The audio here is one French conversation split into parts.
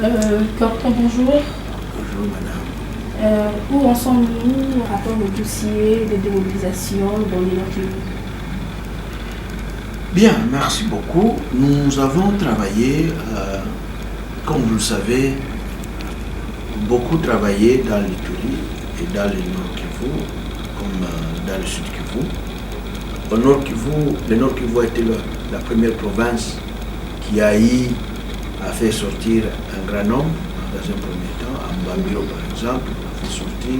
Quentin, bonjour. Bonjour madame. Où en sommes-nous par rapport au dossier de démobilisation dans les Nord-Kivu? Bien, merci beaucoup. Nous avons travaillé, comme vous le savez, beaucoup travaillé dans l'Ituri et dans le Nord Kivu, comme dans le Sud Kivu. Au Nord Kivu, le Nord Kivu a été la première province qui a fait sortir un grand nombre, dans un premier temps, à Mbambiro par exemple, a fait sortir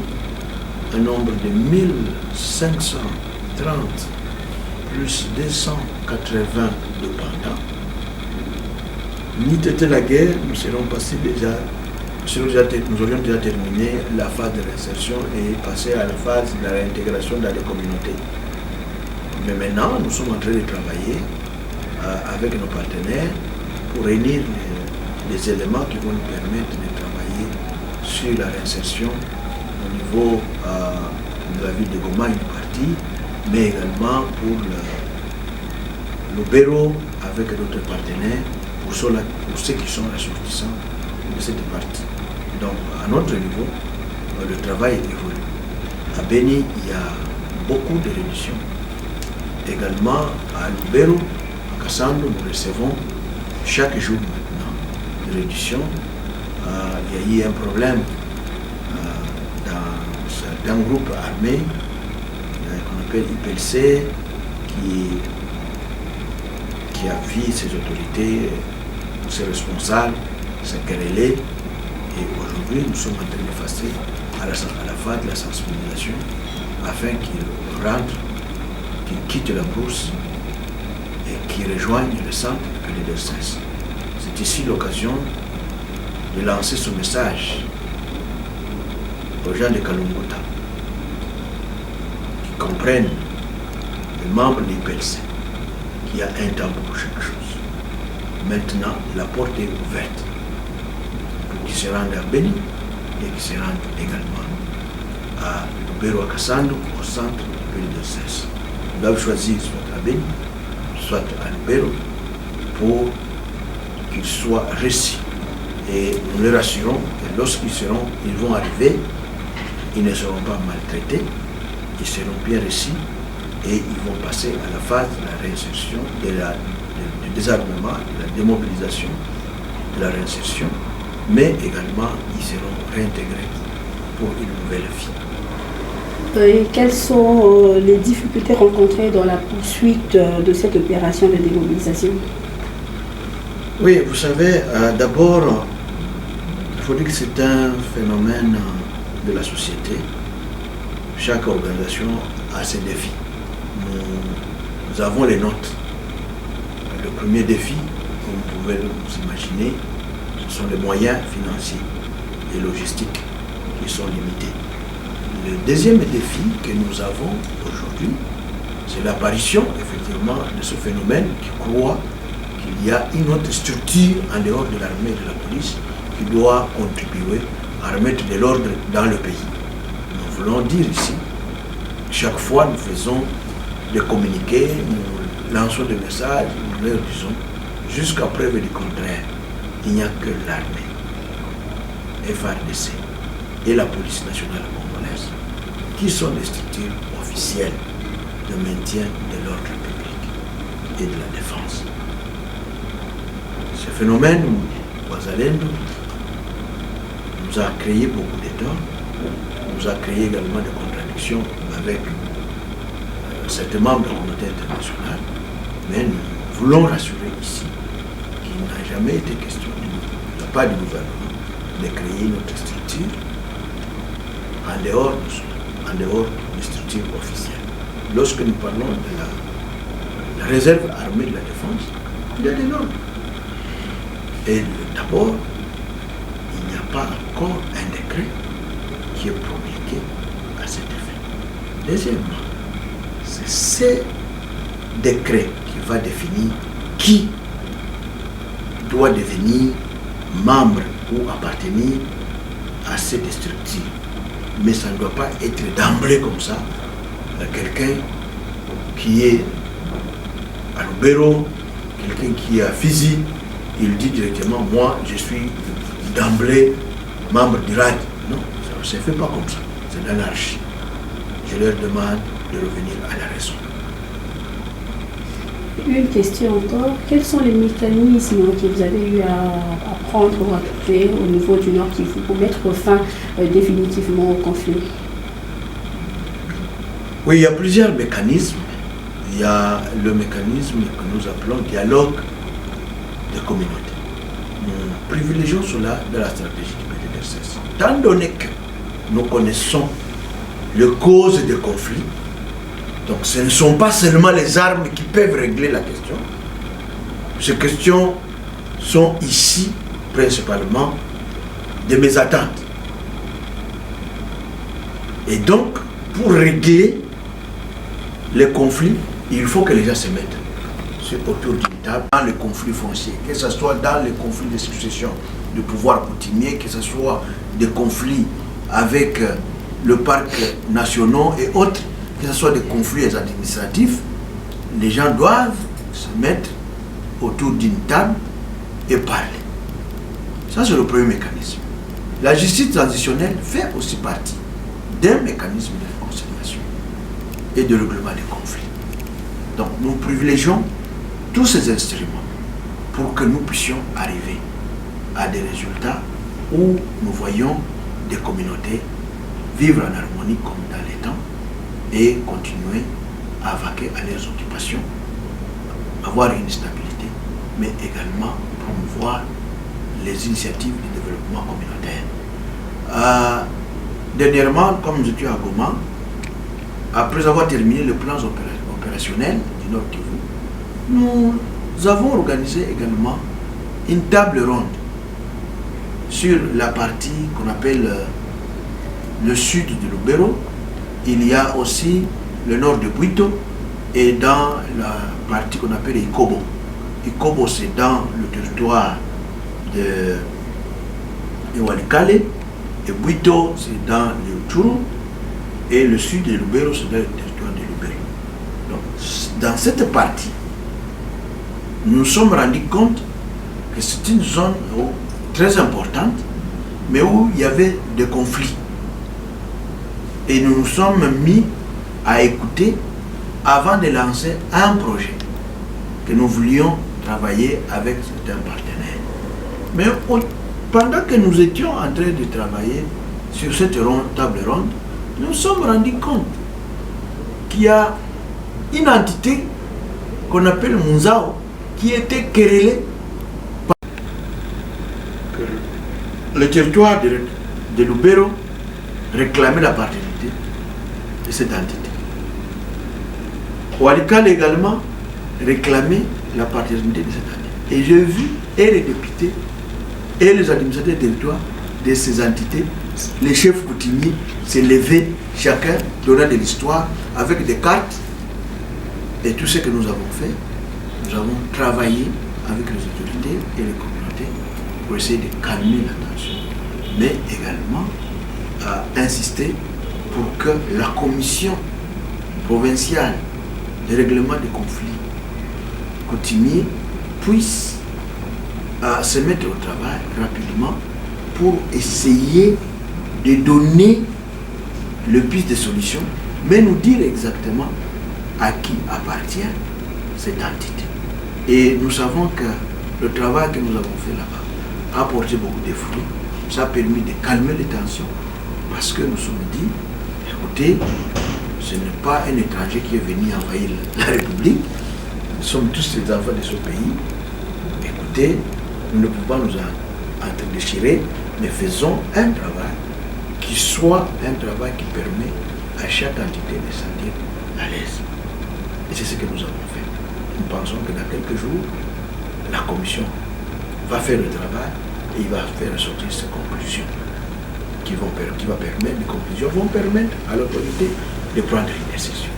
un nombre de 1530 plus 280 dépendants. N'eût été la guerre, nous aurions déjà terminé la phase de réinsertion et passé à la phase de la réintégration dans les communautés. Mais maintenant, nous sommes en train de travailler avec nos partenaires pour réunir les éléments qui vont nous permettre de travailler sur la réinsertion au niveau de la ville de Goma, une partie, mais également pour le bureau avec d'autres partenaires pour ceux qui sont ressortissants de cette partie. Donc, à notre niveau, le travail évolue. À Beni, il y a beaucoup de réductions. Également, à Lubero, à Kassando, nous recevons chaque jour maintenant de réduction. Il y a eu un problème dans un groupe armé qu'on appelle IPLC qui a vu ses autorités, ses responsables, se quereller. Et aujourd'hui, nous sommes en train de passer à la phase de la sensibilisation afin qu'ils rentrent, qu'ils quittent la brousse et qu'ils rejoignent le centre PDD16. C'est ici l'occasion de lancer ce message aux gens de Kalunguta qui comprennent les membres de l'IPLC qu'il y a un temps pour chaque chose. Maintenant, la porte est ouverte pour qu'ils se rendent à Beni et qu'ils se rendent également à Lubero à Kassando, au centre de PDD16. Ils doivent choisir soit à Beni, soit à Lubero pour qu'ils soient reçus. Et nous leur assurons que lorsqu'ils vont arriver, ils ne seront pas maltraités, ils seront bien reçus et ils vont passer à la phase de la réinsertion, du désarmement, de la démobilisation, de la réinsertion, mais également ils seront réintégrés pour une nouvelle vie. Et quelles sont les difficultés rencontrées dans la poursuite de cette opération de démobilisation? Oui, vous savez, d'abord, il faut dire que c'est un phénomène de la société. Chaque organisation a ses défis. Nous avons les nôtres. Le premier défi, comme vous pouvez vous imaginer, ce sont les moyens financiers et logistiques qui sont limités. Le deuxième défi que nous avons aujourd'hui, c'est l'apparition effectivement de ce phénomène qui croit qu'il y a une autre structure en dehors de l'armée et de la police qui doit contribuer à remettre de l'ordre dans le pays. Nous voulons dire ici, chaque fois nous faisons des communiqués, nous lançons des messages, nous leur disons, jusqu'à preuve du contraire, il n'y a que l'armée, FARDC et la police nationale congolaise qui sont les structures officielles de maintien de l'ordre public et de la défense. Ce phénomène, Wazalendo, nous a créé beaucoup d'états, nous a créé également des contradictions avec certains membres de la communauté internationale, mais nous voulons rassurer ici qu'il n'a jamais été question de la part du gouvernement de créer notre structure en dehors des structures officielles. Lorsque nous parlons de la réserve armée de la défense, il y a des normes. Et d'abord, il n'y a pas encore un décret qui est promulgué à cet effet. Deuxièmement, c'est ce décret qui va définir qui doit devenir membre ou appartenir à cette structure. Mais ça ne doit pas être d'emblée comme ça. Quelqu'un qui est à Lubero, quelqu'un qui est à Fizi, il dit directement, moi je suis d'emblée membre du RAD. Non, ça ne se fait pas comme ça. C'est l'anarchie. Je leur demande de revenir à la raison. Une question encore. Quels sont les mécanismes que vous avez eu à prendre ou à créer au niveau du Nord Kivu pour mettre fin définitivement au conflit? Oui, il y a plusieurs mécanismes. Il y a le mécanisme que nous appelons dialogue de communauté. Nous privilégions cela dans la stratégie du PDDRCS. Tant donné que nous connaissons les causes des conflits, donc ce ne sont pas seulement les armes qui peuvent régler la question. Ces questions sont ici principalement de mes attentes. Et donc, pour régler les conflits, il faut que les gens se mettent autour d'une table dans les conflits fonciers, que ce soit dans les conflits de succession de pouvoir coutumier, que ce soit des conflits avec le parc national et autres, que ce soit des conflits administratifs. Les gens doivent se mettre autour d'une table et parler. Ça, c'est le premier mécanisme. La justice transitionnelle fait aussi partie d'un mécanisme de réconciliation et de règlement des conflits. Donc, nous privilégions tous ces instruments pour que nous puissions arriver à des résultats où nous voyons des communautés vivre en harmonie comme dans les temps et continuer à vaquer à leurs occupations, avoir une stabilité, mais également promouvoir les initiatives de développement communautaire. Dernièrement, comme nous étions à Goma, après avoir terminé le plan opérationnel du Nord Kivu, nous avons organisé également une table ronde sur la partie qu'on appelle le sud de Lubero. Il y a aussi le nord de Bwito et dans la partie qu'on appelle Ikobo. Ikobo, c'est dans le territoire de Walikale, et Bwito, c'est dans le Tchuru, et le sud de Lubero, c'est dans le territoire de Lubero. Donc, dans cette partie, nous nous sommes rendus compte que c'est une zone très importante, mais où il y avait des conflits. Et nous nous sommes mis à écouter avant de lancer un projet que nous voulions travailler avec certains partenaires. Mais pendant que nous étions en train de travailler sur cette table ronde, nous nous sommes rendus compte qu'il y a une entité qu'on appelle Munzao qui était querellée par le territoire de Lubero réclamait la paternité de cette entité. Walikale également réclamait la paternité de cette entité. Et j'ai vu et les députés et les administrateurs du territoire de ces entités, les chefs coutumiers, se lever chacun donnant de l'histoire avec des cartes. Et tout ce que nous avons fait, nous avons travaillé avec les autorités et les communautés pour essayer de calmer la tension, mais également insister pour que la commission provinciale de règlement des conflits coutumiers puisse se mettre au travail rapidement pour essayer de donner le piste de solution, mais nous dire exactement à qui appartient cette entité. Et nous savons que le travail que nous avons fait là-bas a apporté beaucoup de fruits. Ça a permis de calmer les tensions parce que nous sommes dit, écoutez, ce n'est pas un étranger qui est venu envahir la République, nous sommes tous les enfants de ce pays. Écoutez, nous ne pouvons pas nous entre-déchirer, mais faisons un travail qui soit un travail qui permet à chaque entité de se sentir à l'aise. Et c'est ce que nous avons fait. Nous pensons que dans quelques jours, la commission va faire le travail et il va faire sortir ses conclusions qui vont permettre à l'autorité de prendre une décision.